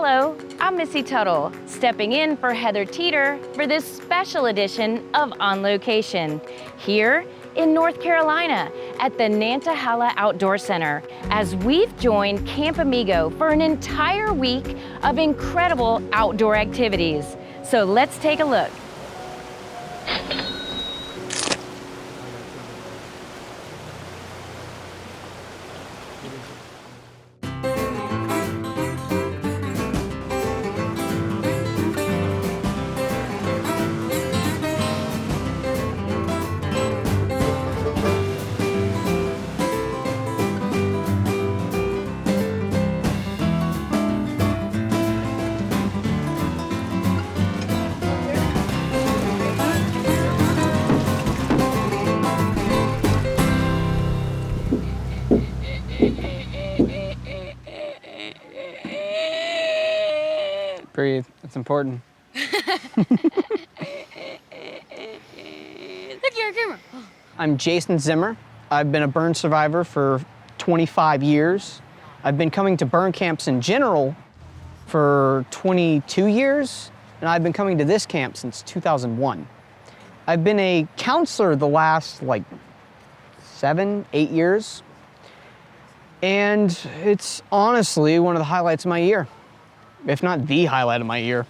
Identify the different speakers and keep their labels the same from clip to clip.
Speaker 1: Hello, I'm Missy Tuttle, stepping in for Heather Teeter for this special edition of On Location, here in North Carolina at the Nantahala Outdoor Center, as we've joined Camp Amigo for an entire week of incredible outdoor activities. So let's take a look.
Speaker 2: Breathe, it's important.
Speaker 3: Look, you're a camera.
Speaker 2: I'm Jason Zimmer. I've been a burn survivor for 25 years. I've been coming to burn camps in general for 22 years, and I've been coming to this camp since 2001. I've been a counselor the last, 7, 8 years, and it's honestly one of the highlights of my year, if not the highlight of my year.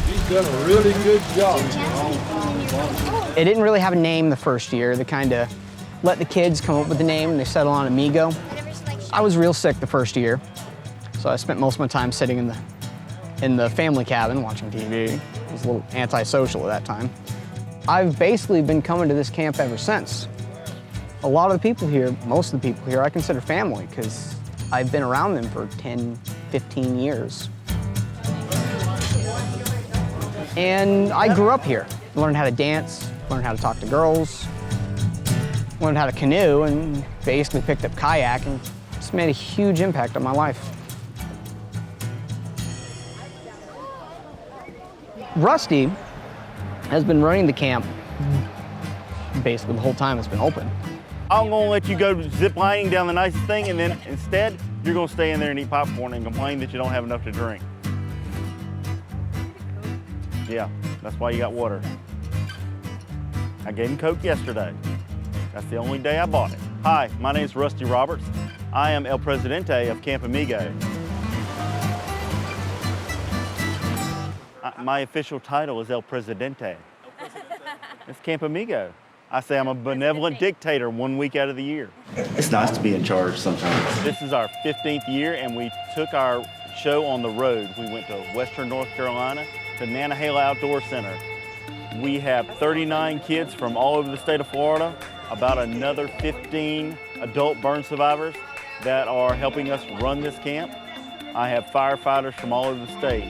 Speaker 4: He's done a really good job.
Speaker 2: It didn't really have a name the first year. They kind of let the kids come up with the name and they settled on Amigo. I was real sick the first year, so I spent most of my time sitting in the family cabin watching TV. I was a little antisocial at that time. I've basically been coming to this camp ever since. A lot of the people here, most of the people here, I consider family because I've been around them for 10, 15 years. And I grew up here. Learned how to dance, learned how to talk to girls, learned how to canoe, and basically picked up kayak, and it's made a huge impact on my life. Rusty has been running the camp basically the whole time it's been open.
Speaker 5: I'm gonna let you go zip lining down the nicest thing, and then instead, you're gonna stay in there and eat popcorn and complain that you don't have enough to drink. Yeah, that's why you got water. I gave him Coke yesterday. That's the only day I bought it. Hi, my name is Rusty Roberts. I am El Presidente of Camp Amigo. My official title is El Presidente. It's Camp Amigo. I say I'm a benevolent dictator 1 week out of the year.
Speaker 6: It's nice to be in charge sometimes.
Speaker 5: This is our 15th year, and we took our show on the road. We went to Western North Carolina to Nantahala Outdoor Center. We have 39 kids from all over the state of Florida, about another 15 adult burn survivors that are helping us run this camp. I have firefighters from all over the state.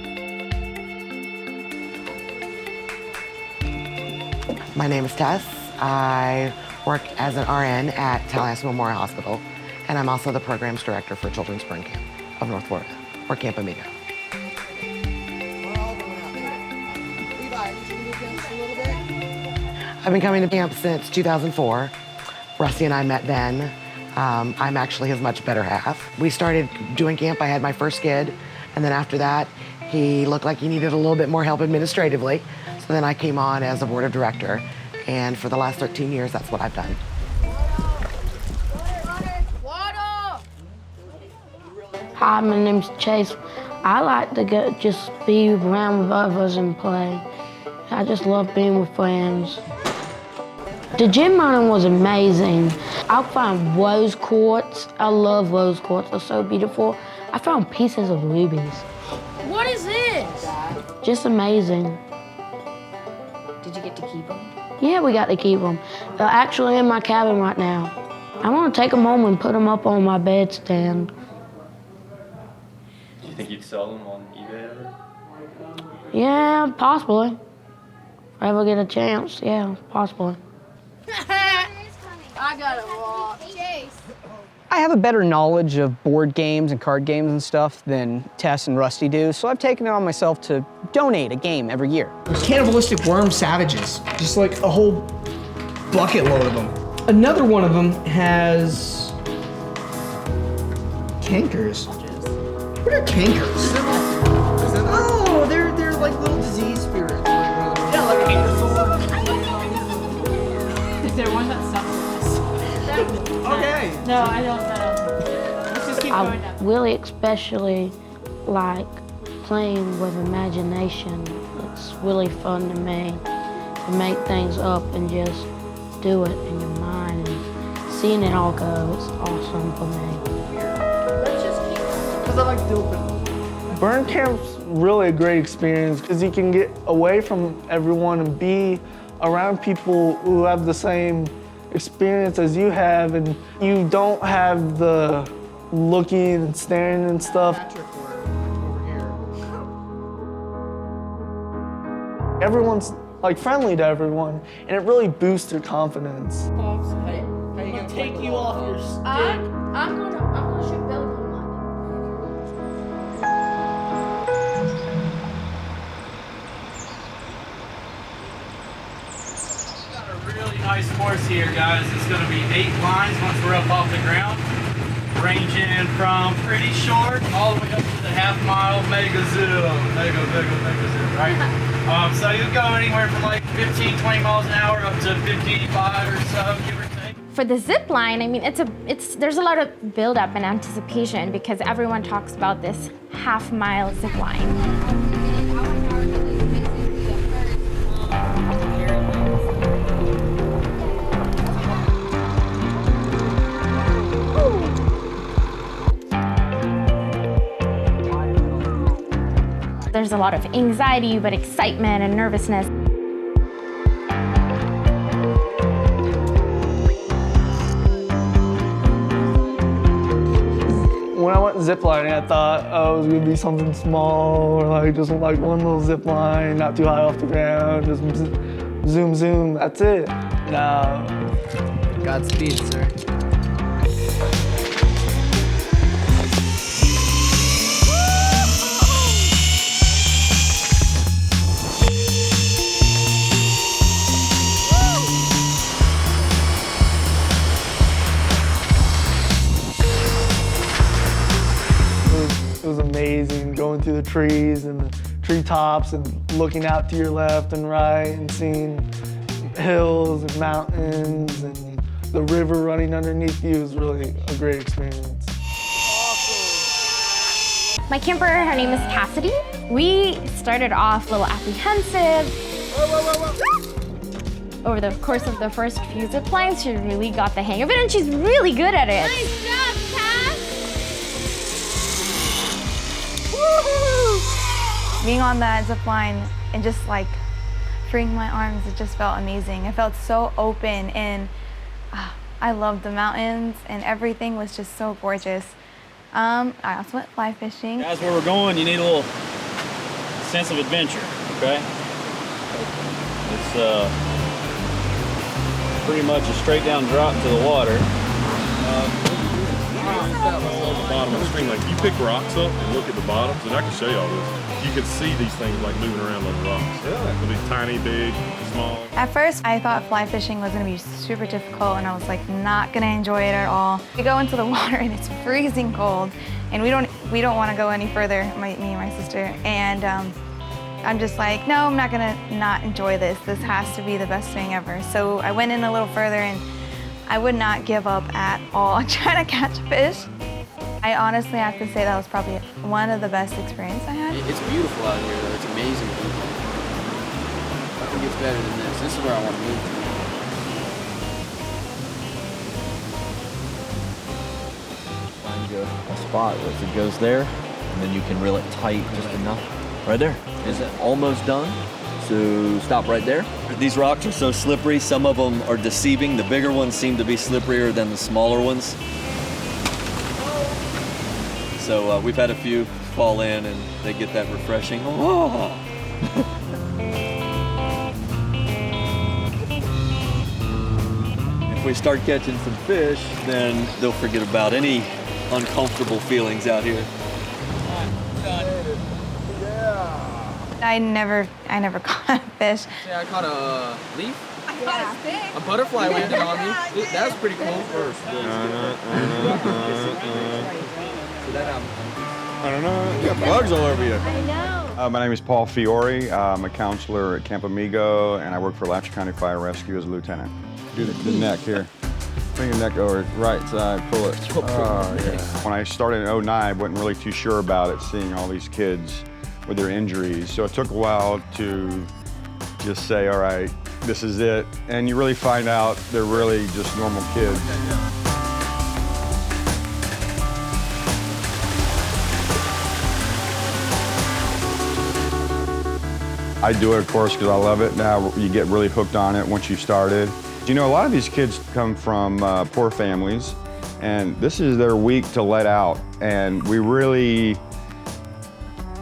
Speaker 7: My name is Tess. I work as an RN at Tallahassee Memorial Hospital, and I'm also the programs director for Children's Burn Camp of North Florida, or Camp Amigo. I've been coming to camp since 2004. Rusty and I met then. I'm actually his much better half. We started doing camp, I had my first kid, and then after that, he looked like he needed a little bit more help administratively. So then I came on as a board of director, and for the last 13 years, that's what I've done.
Speaker 8: Hi, my name's Chase. I like to just be around with others and play. I just love being with friends. The gym running was amazing. I found rose quartz. I love rose quartz. They're so beautiful. I found pieces of rubies.
Speaker 3: What is this?
Speaker 8: Just amazing.
Speaker 3: Did you get to keep them?
Speaker 8: Yeah, we got to keep them. They're actually in my cabin right now. I want to take them home and put them up on my bedstand.
Speaker 9: Do you think you'd sell them on eBay ever?
Speaker 8: Yeah, possibly. If I ever get a chance, yeah, possibly.
Speaker 3: I got it wrong. Chase.
Speaker 2: I have a better knowledge of board games and card games and stuff than Tess and Rusty do, so I've taken it on myself to donate a game every year.
Speaker 10: Cannibalistic worm savages, just like a whole bucket load of them.
Speaker 2: Another one of them has cankers. What are cankers? Oh, they're like little disease spirits. Yeah, like cankers.
Speaker 3: Is there one that sucks?
Speaker 2: Okay.
Speaker 3: No, I don't know. Let's just keep going
Speaker 8: I
Speaker 3: down.
Speaker 8: really especially like playing with imagination. It's really fun to me to make things up and just do it in your mind and seeing it all go. It's awesome for me.
Speaker 2: Because I like doping. Burn camp's really a great experience because you can get away from everyone and be around people who have the same experience as you have, and you don't have the looking and staring and stuff. Everyone's like friendly to everyone, and it really boosts your confidence.
Speaker 3: I'll take you off your stick. I'm gonna shoot belly button on
Speaker 10: Got a really nice course here, guys. It's going to be 8 lines once we're up off the ground, ranging from pretty short all the way up to the half-mile mega zoom, mega zoom, right? So you go anywhere from like 15, 20 miles an hour up to 55 or so, give or take.
Speaker 11: For the zip line, I mean, there's a lot of build-up and anticipation because everyone talks about this half-mile zip line. There's a lot of anxiety, but excitement and nervousness.
Speaker 2: When I went ziplining, I thought, oh, it was gonna be something small, or like just like one little zip line, not too high off the ground, just zoom, zoom, that's it. No. Godspeed, sir. It was amazing going through the trees and the treetops and looking out to your left and right and seeing hills and mountains and the river running underneath you. Was really a great experience.
Speaker 11: My camper, her name is Cassidy. We started off a little apprehensive. Over the course of the first few zip lines, she really got the hang of it, and she's really good at it.
Speaker 3: Nice job, Tess!
Speaker 12: Being on that zip line and just like freeing my arms, it just felt amazing. It felt so open, and I loved the mountains, and everything was just so gorgeous. I also went fly fishing.
Speaker 5: Guys, where we're going, you need a little sense of adventure, okay? It's pretty much a straight down drop to the water.
Speaker 4: At the bottom of the stream, like you pick rocks up and look at the bottoms, and I can show you all this. You can see these things like moving around like rocks. They'll be tiny, big, small.
Speaker 12: At first, I thought fly fishing was gonna be super difficult, and I was like not gonna enjoy it at all. We go into the water and it's freezing cold, and we don't want to go any further, me and my sister. And I'm just like, no, I'm not gonna not enjoy this. This has to be the best thing ever. So I went in a little further, and I would not give up at all trying to catch fish. I honestly have to say that was probably one of the best experiences I had.
Speaker 9: It's beautiful out here, though. It's amazing. Nothing gets better than this. This is where I want to move to.
Speaker 13: Find you a spot where if it goes there, and then you can reel it tight just enough. Right there. Is it almost done? So stop right there. These rocks are so slippery. Some of them are deceiving. The bigger ones seem to be slipperier than the smaller ones. So we've had a few fall in, and they get that refreshing. Oh. If we start catching some fish, then they'll forget about any uncomfortable feelings out here.
Speaker 12: I never caught a fish.
Speaker 9: Yeah, I caught a leaf. A butterfly landed on me. That was pretty cool.
Speaker 14: I don't know. You got bugs all over you.
Speaker 1: I know.
Speaker 14: My name is Paul Fiori. I'm a counselor at Camp Amigo, and I work for Alachua County Fire Rescue as a lieutenant. Do the neck here. Bring your neck over, right side, pull it. Oh, yeah. When I started in '09, I wasn't really too sure about it, seeing all these kids with their injuries. So it took a while to just say, all right, this is it. And you really find out they're really just normal kids. I do it, of course, because I love it. Now you get really hooked on it once you've started. You know, a lot of these kids come from poor families, and this is their week to let out. And we really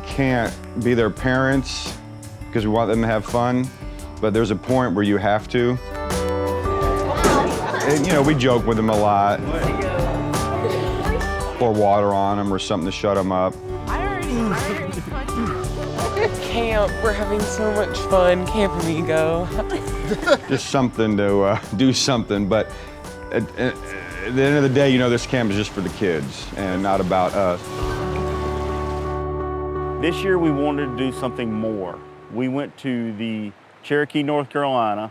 Speaker 14: can't be their parents because we want them to have fun, but there's a point where you have to. And, you know, we joke with them a lot. Pour water on them or something to shut them up.
Speaker 15: Camp, we're having so much fun, Camp Amigo.
Speaker 14: Just something to do something, but at the end of the day, you know, this camp is just for the kids and not about us.
Speaker 5: This year we wanted to do something more. We went to the Cherokee, North Carolina,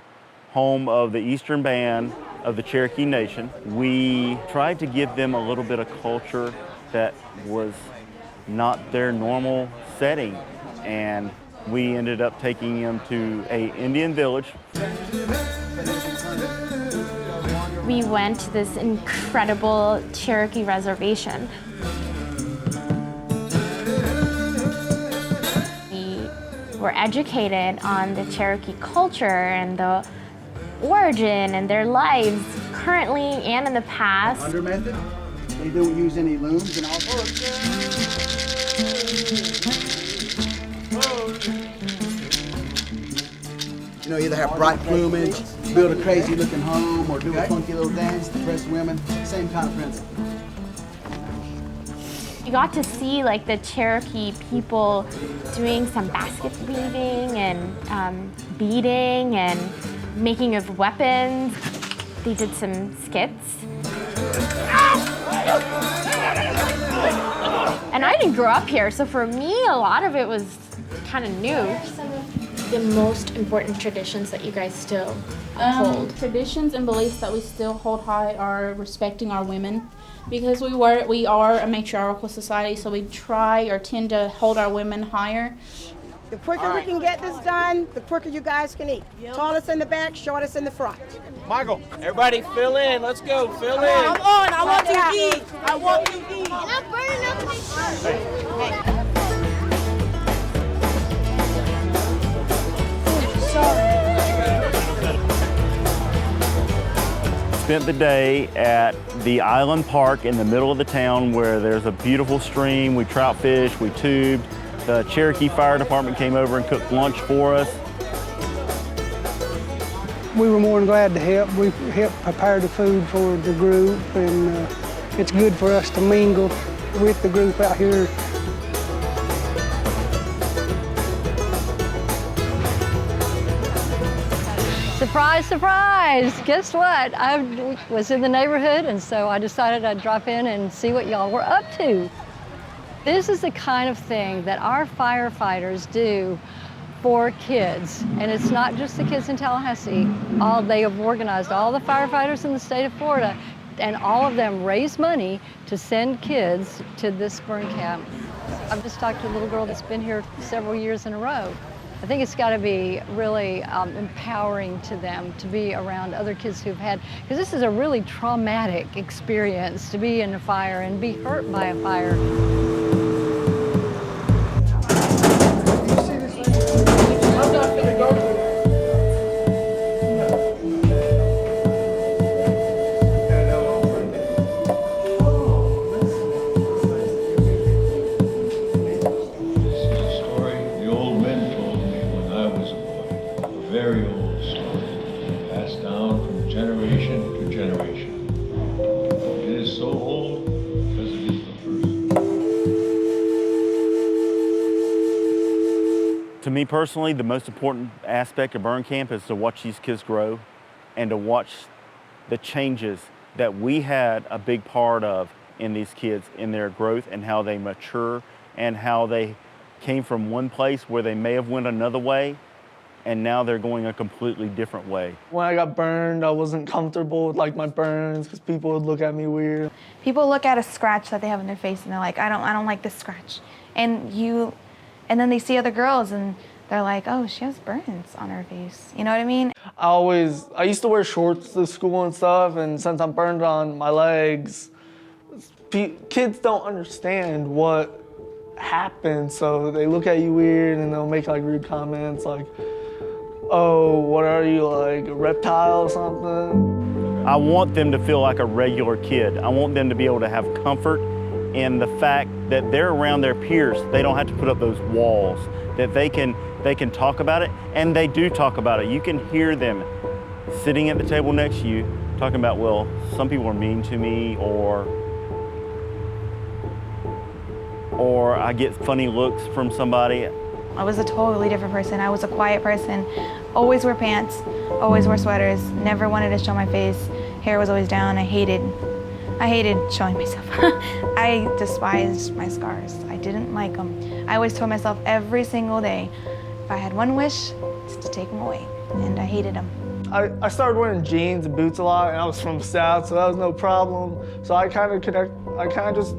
Speaker 5: home of the Eastern Band of the Cherokee Nation. We tried to give them a little bit of culture that was not their normal setting, and we ended up taking them to an Indian village.
Speaker 11: We went to this incredible Cherokee reservation. We were educated on the Cherokee culture and the origin and their lives currently and in the past.
Speaker 16: Under method, they don't use any looms and all. You know, either have bright plumage, build a crazy looking home, or do a funky little dance to impress women. Same kind of principle.
Speaker 11: You got to see like the Cherokee people doing some basket weaving and beading and making of weapons. They did some skits. And I didn't grow up here, so for me, a lot of it was kind of new.
Speaker 17: The most important traditions that you guys still uphold?
Speaker 18: Traditions and beliefs that we still hold high are respecting our women, because we are a matriarchal society, so we try or tend to hold our women higher.
Speaker 19: The quicker we can get this done, the quicker you guys can eat. Tallest in the back, shortest in the front.
Speaker 9: Michael, everybody fill in. Let's go, fill in.
Speaker 19: I'm on. I want to eat. I want to eat.
Speaker 17: And I'm burning up my shirt.
Speaker 5: Spent the day at the Island Park in the middle of the town where there's a beautiful stream. We trout fished, we tubed. The Cherokee Fire Department came over and cooked lunch for us.
Speaker 20: We were more than glad to help. We helped prepare the food for the group, and it's good for us to mingle with the group out here.
Speaker 21: Surprise, surprise! Guess what? I was in the neighborhood, and so I decided I'd drop in and see what y'all were up to. This is the kind of thing that our firefighters do for kids, and it's not just the kids in Tallahassee. They have organized all the firefighters in the state of Florida, and all of them raise money to send kids to this burn camp. I've just talked to a little girl that's been here several years in a row. I think it's got to be really empowering to them to be around other kids who've had, because this is a really traumatic experience to be in a fire and be hurt by a fire.
Speaker 5: To me personally, the most important aspect of burn camp is to watch these kids grow. and to watch the changes that we had a big part of in these kids, in their growth and how they mature and how they came from one place where they may have went another way and now they're going a completely different way.
Speaker 9: When I got burned, I wasn't comfortable with like my burns because people would look at me weird.
Speaker 12: People look at a scratch that they have on their face and they're like, I don't like this scratch. And then they see other girls and they're like, oh, she has burns on her face. You know what I mean?
Speaker 9: I used to wear shorts to school and stuff, and since I'm burned on my legs, kids don't understand what happened, so they look at you weird and they'll make like rude comments like, oh, what are you, like a reptile or something?
Speaker 5: I want them to feel like a regular kid. I want them to be able to have comfort in the fact that they're around their peers. They don't have to put up those walls, that they can talk about it, and they do talk about it. You can hear them sitting at the table next to you talking about, well, some people are mean to me, or I get funny looks from somebody.
Speaker 12: I was a totally different person. I was a quiet person, always wore pants, always wore sweaters, never wanted to show my face. Hair was always down. I hated showing myself. I despised my scars. I didn't like them. I always told myself every single day, if I had one wish, it's to take them away, and I hated them.
Speaker 9: I started wearing jeans and boots a lot, and I was from the South, so that was no problem. So I kind of just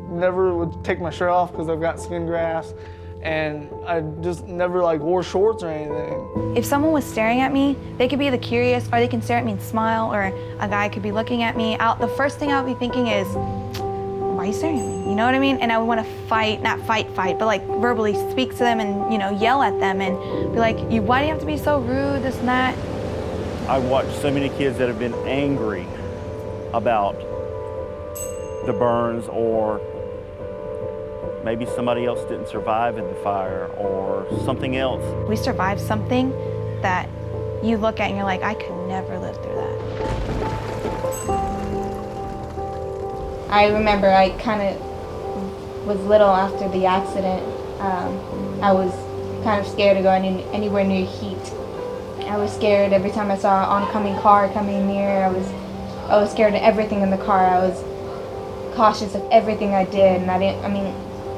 Speaker 9: never would take my shirt off because I've got skin grafts, and I just never like wore shorts or anything.
Speaker 12: If someone was staring at me, they could be either curious or they can stare at me and smile, or a guy could be looking at me. The first thing I would be thinking is, why are you staring at me? You know what I mean? And I would want to fight, not fight, but like verbally speak to them and, you know, yell at them and be like, why do you have to be so rude, this and that?
Speaker 5: I watched so many kids that have been angry about the burns, or maybe somebody else didn't survive in the fire or something else.
Speaker 12: We survived something that you look at and you're like, I could never live through that.
Speaker 6: I remember I kind of was little after the accident. I was kind of scared to go anywhere near heat. I was scared every time I saw an oncoming car coming near. I was scared of everything in the car. I was cautious of everything I did, and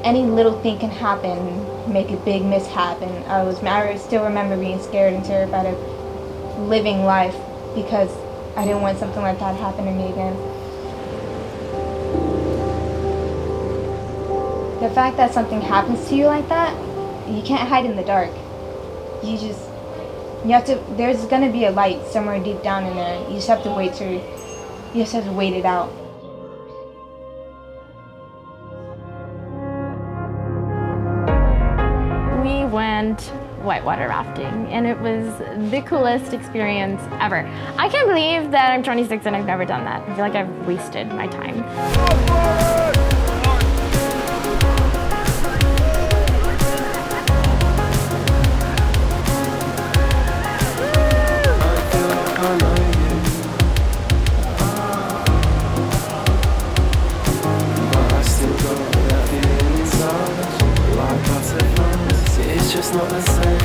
Speaker 6: any little thing can happen, make a big mishap. And I still remember being scared and terrified of living life because I didn't want something like that to happen to me again. The fact that something happens to you like that, you can't hide in the dark. There's gonna be a light somewhere deep down in there. You just have to wait it out.
Speaker 11: We went whitewater rafting, and it was the coolest experience ever. I can't believe that I'm 26 and I've never done that. I feel like I've wasted my time.
Speaker 22: It's just not the same.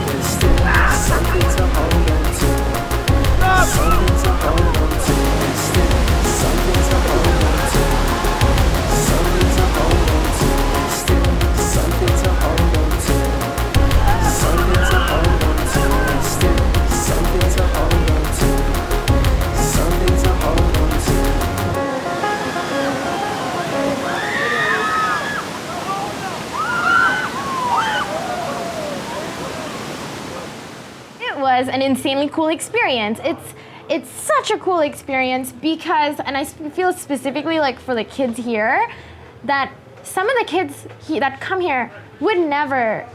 Speaker 22: There's still something to hold on to. Something to hold on to. There's still something to hold on to. Something to hold on to. There's still something to hold on to. Something to hold on to. There's still something to hold on to. Something to hold on to.
Speaker 11: It was an insanely cool experience. It's such a cool experience because, and I feel specifically like for the kids here, that some of the kids that come here would never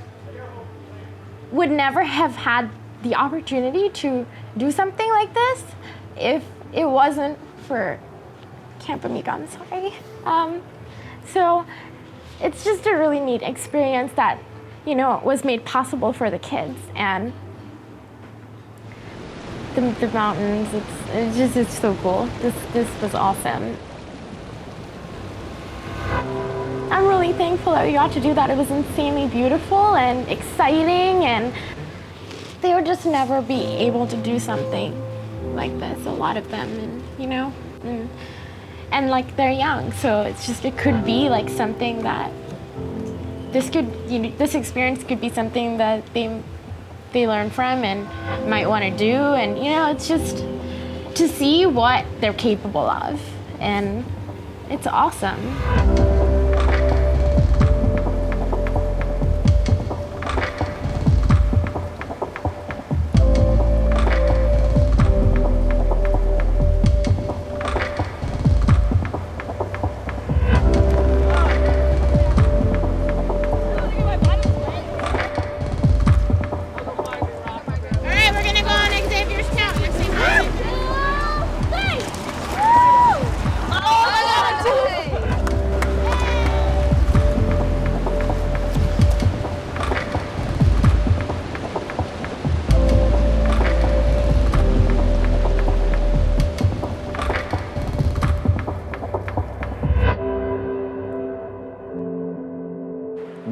Speaker 11: have had the opportunity to do something like this if it wasn't for Camp Amigo. I'm sorry. So it's just a really neat experience that, you know, was made possible for the kids, and the mountains. It's so cool. This was awesome. really thankful that we got to do that. It was insanely beautiful and exciting, and they would just never be able to do something like this, a lot of them, and you know, and like they're young, so it's just, it could be like something that this experience could be something that they learn from and might want to do, and you know, it's just to see what they're capable of, and it's awesome.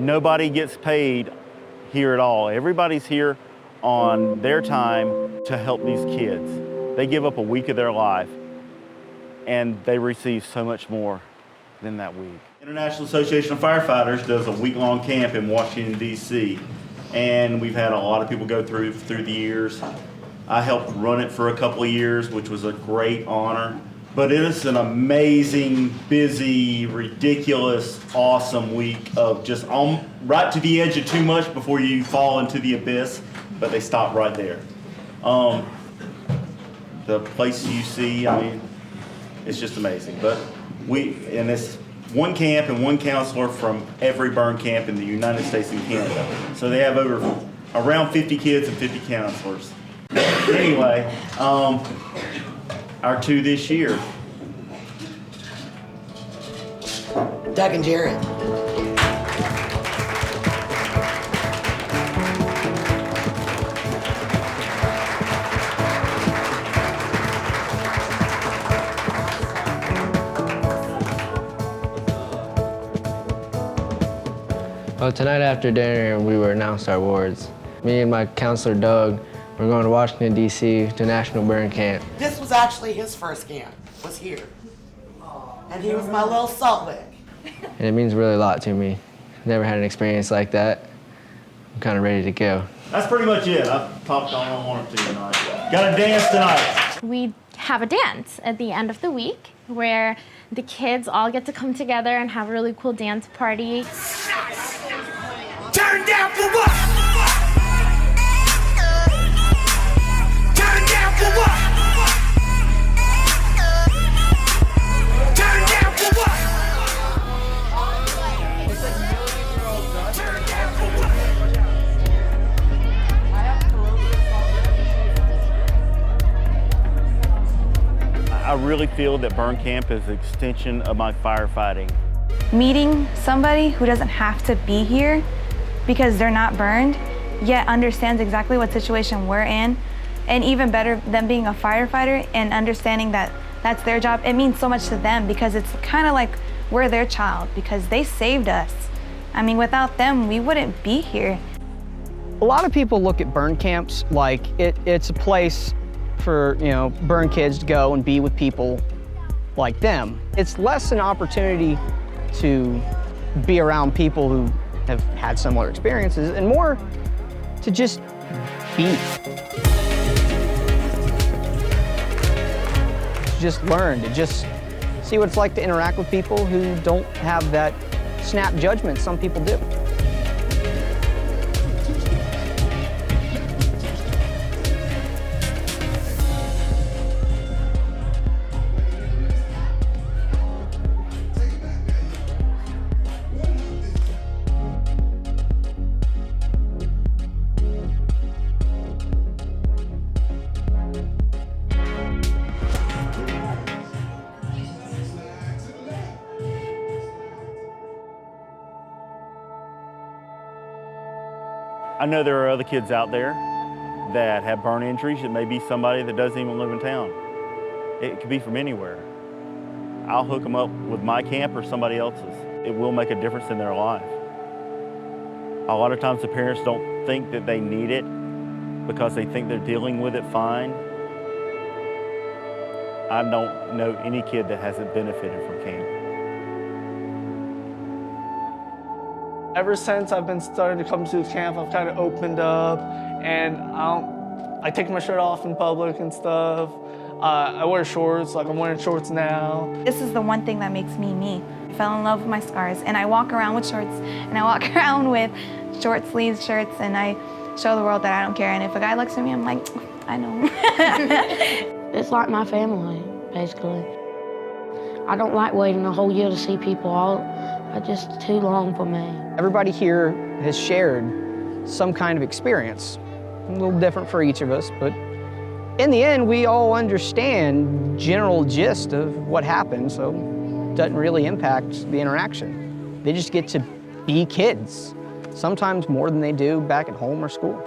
Speaker 5: Nobody gets paid here at all. Everybody's here on their time to help these kids. They give up a week of their life and they receive so much more than that week. International Association of Firefighters does a week-long camp in Washington, D.C. and we've had a lot of people go through the years. I helped run it for a couple of years, which was a great honor. But it is an amazing, busy, ridiculous, awesome week of just right to the edge of too much before you fall into the abyss, but they stop right there. The place you see, I mean, it's just amazing. But and it's one camp and one counselor from every burn camp in the United States and Canada. So they have around 50 kids and 50 counselors. Anyway, our two this year.
Speaker 7: Doug and Jerrett.
Speaker 8: Well, tonight after dinner, we were announced our awards. Me and my counselor, Doug, we're going to Washington, D.C. to National Burn Camp.
Speaker 7: This was actually his first camp, was here. And he was my little salt lick.
Speaker 8: And it means really a lot to me. Never had an experience like that. I'm kind of ready to go.
Speaker 5: That's pretty much it. I've talked all I wanted to tonight. Got a dance tonight.
Speaker 11: We have a dance at the end of the week where the kids all get to come together and have a really cool dance party.
Speaker 22: Turn down for what? Turn down for what? Turn down for what? Turn down for what?
Speaker 5: I really feel that burn camp is an extension of my firefighting.
Speaker 6: Meeting somebody who doesn't have to be here because they're not burned, yet understands exactly what situation we're in, and even better, them being a firefighter and understanding that that's their job, it means so much to them because it's kind of like we're their child because they saved us. I mean, without them, we wouldn't be here.
Speaker 2: A lot of people look at burn camps like it's a place for, you know, burn kids to go and be with people like them. It's less an opportunity to be around people who have had similar experiences and more to just be. To just learn, to just see what it's like to interact with people who don't have that snap judgment some people do.
Speaker 5: I know there are other kids out there that have burn injuries. It may be somebody that doesn't even live in town. It could be from anywhere. I'll hook them up with my camp or somebody else's. It will make a difference in their life. A lot of times the parents don't think that they need it because they think they're dealing with it fine. I don't know any kid that hasn't benefited from camp.
Speaker 9: Ever since I've been starting to come to camp, I've kind of opened up, and I take my shirt off in public and stuff. I wear shorts, like I'm wearing shorts now.
Speaker 12: This is the one thing that makes me me. I fell in love with my scars, and I walk around with shorts, and I walk around with short sleeve shirts, and I show the world that I don't care. And if a guy looks at me, I'm like, I know.
Speaker 17: It's like my family, basically. I don't like waiting a whole year to see people. It's just too long for me.
Speaker 2: Everybody here has shared some kind of experience. A little different for each of us, but in the end, we all understand general gist of what happened, so it doesn't really impact the interaction. They just get to be kids, sometimes more than they do back at home or school.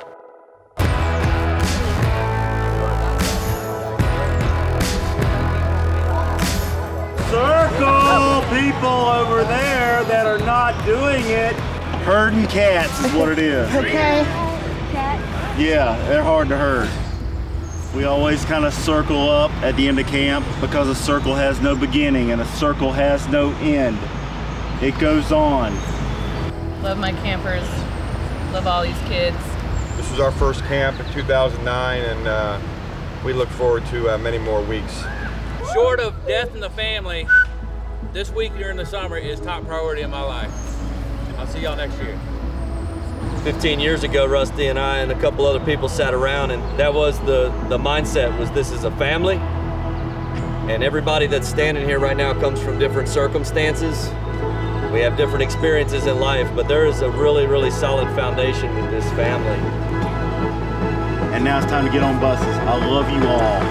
Speaker 5: Circle people over there that are not doing it. Herding cats is what it is.
Speaker 19: Okay.
Speaker 5: Yeah, they're hard to herd. We always kind of circle up at the end of camp because a circle has no beginning and a circle has no end. It goes on.
Speaker 3: Love my campers, love all these kids.
Speaker 10: This was our first camp in 2009, and we look forward to many more weeks.
Speaker 23: Short of death in the family, this week during the summer is top priority in my life. I'll see y'all next year.
Speaker 13: 15 years ago, Rusty and I and a couple other people sat around, and that was the mindset was this is a family, and everybody that's standing here right now comes from different circumstances. We have different experiences in life, but there is a really, really solid foundation with this family.
Speaker 5: And now it's time to get on buses. I love you all.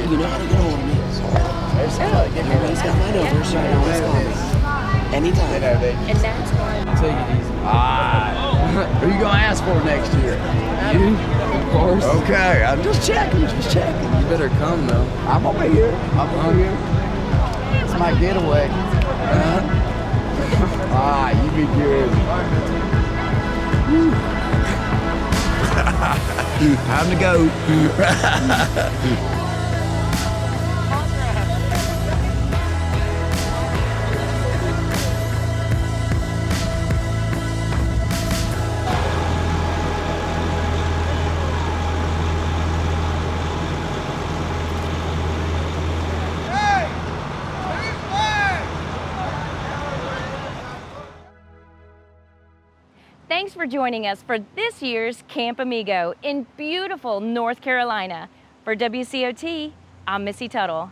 Speaker 16: You know how to get hold of me. Everybody's got my number, so you can always call me. Anytime.
Speaker 17: And that's why.
Speaker 16: I'll take it easy. Who are you going to ask for next year? You? Of course. Okay, I'm just checking, You better come, though. I'm over here. It's my getaway. You be good. Time to go.
Speaker 1: Thanks for joining us for this year's Camp Amigo in beautiful North Carolina. For WCOT, I'm Missy Tuttle.